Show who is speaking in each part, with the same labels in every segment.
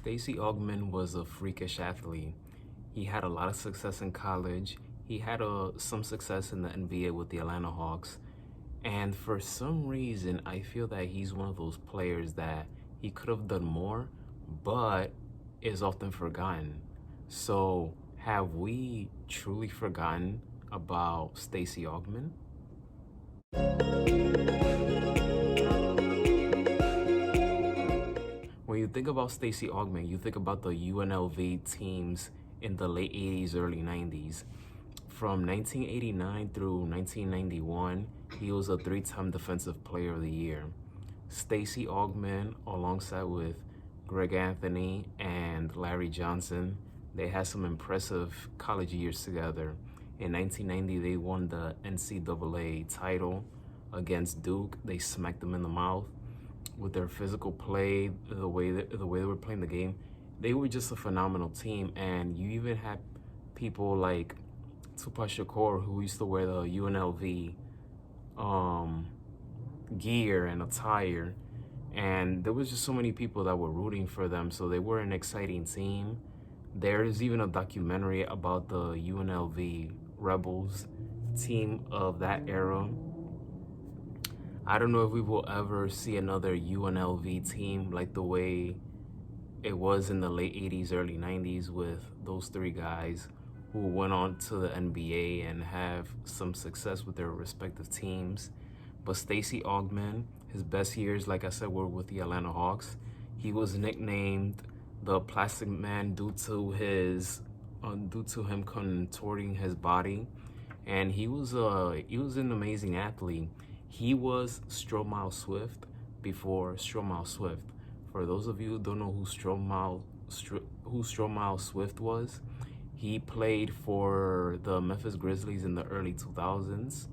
Speaker 1: Stacy Augmon was a freakish athlete. He had a lot of success in college. He had some success in the NBA with the Atlanta Hawks. And for some reason, I feel that he's one of those players that he could have done more, but is often forgotten. So, have we truly forgotten about Stacy Augmon? When you think about Stacy Augmon, you think about the UNLV teams in the late 80s, early 90s. From 1989 through 1991, he was a three-time Defensive Player of the Year. Stacy Augmon, alongside with Greg Anthony and Larry Johnson, they had some impressive college years together. In 1990, they won the NCAA title against Duke. They smacked them in the mouth with their physical play, the way they were playing the game. They were just a phenomenal team, and you even had people like Tupac Shakur, who used to wear the UNLV gear and attire, and there was just so many people that were rooting for them. So they were an exciting team. There's even a documentary about the UNLV Rebels team of that era. I don't know if we will ever see another UNLV team like the way it was in the late 80s, early 90s with those three guys who went on to the NBA and have some success with their respective teams. But Stacy Augmon, his best years, like I said, were with the Atlanta Hawks. He was nicknamed the Plastic Man due to him contorting his body, and he was an amazing athlete. He was Stromile Swift before Stromile Swift. For those of you who don't know who Stromile Swift was, he played for the Memphis Grizzlies in the early 2000s,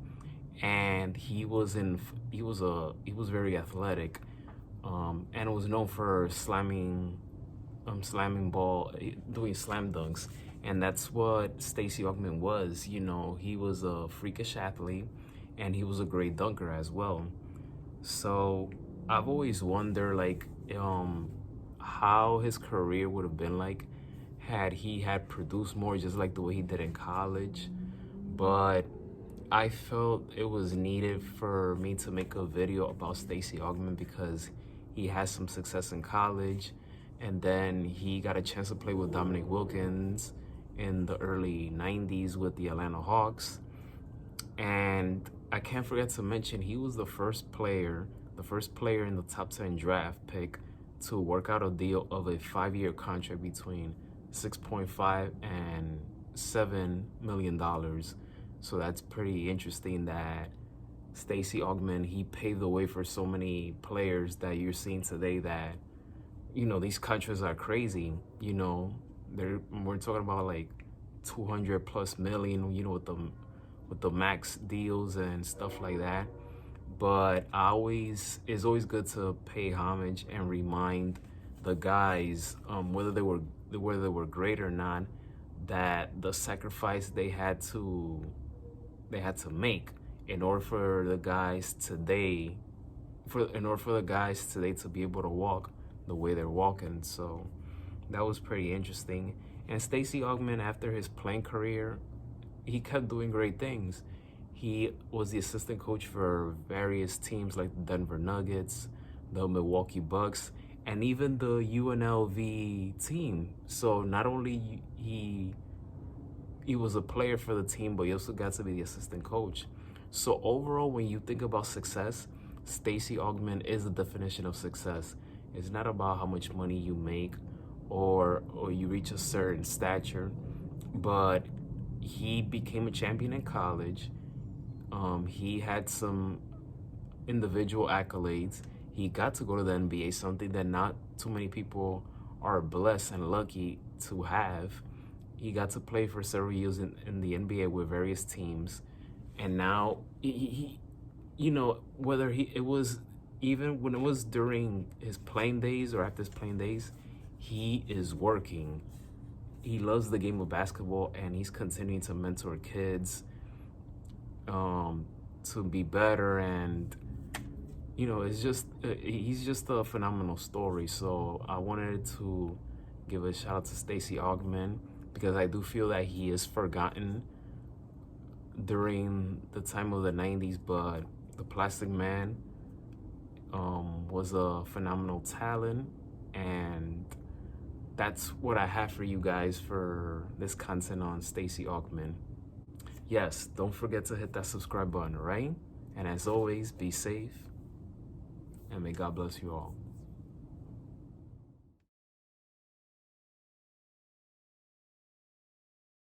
Speaker 1: and he was very athletic, and was known for slamming ball, doing slam dunks, and that's what Stacy Augmon was. You know, he was a freakish athlete, and he was a great dunker as well. So I've always wondered, like, how his career would have been like had he had produced more, just like the way he did in college. But I felt it was needed for me to make a video about Stacy Augmon because he had some success in college, and then he got a chance to play with Dominique Wilkins in the early 90s with the Atlanta Hawks. And I can't forget to mention he was the first player in the top 10 draft pick to work out a deal of a 5-year contract between $6.5 and $7 million. So that's pretty interesting that Stacy Augmon, he paved the way for so many players that you're seeing today that, you know, these contracts are crazy. You know, we're talking about like 200 plus million, you know, with the max deals and stuff like that. But it's always good to pay homage and remind the guys, whether they were great or not, that the sacrifice they had to make in order for the guys today to be able to walk the way they're walking. So that was pretty interesting. And Stacy Augmon, after his playing career, he kept doing great things. He was the assistant coach for various teams like the Denver Nuggets, the Milwaukee Bucks, and even the UNLV team. So not only he was a player for the team, but he also got to be the assistant coach. So overall, when you think about success, Stacy Augmon is the definition of success. It's not about how much money you make or you reach a certain stature, but he became a champion in college. He had some individual accolades. He got to go to the NBA, something that not too many people are blessed and lucky to have. He got to play for several years in the NBA with various teams. And now, he you know, it was even when it was during his playing days or after his playing days, he is working. He loves the game of basketball, and he's continuing to mentor kids to be better. And you know, he's just a phenomenal story. So I wanted to give a shout out to Stacy Augmon, because I do feel that he is forgotten during the time of the 90s, but the Plastic Man was a phenomenal talent, and that's what I have for you guys for this content on Stacy Augmon. Yes, don't forget to hit that subscribe button, right? And as always, be safe, and may God bless you all.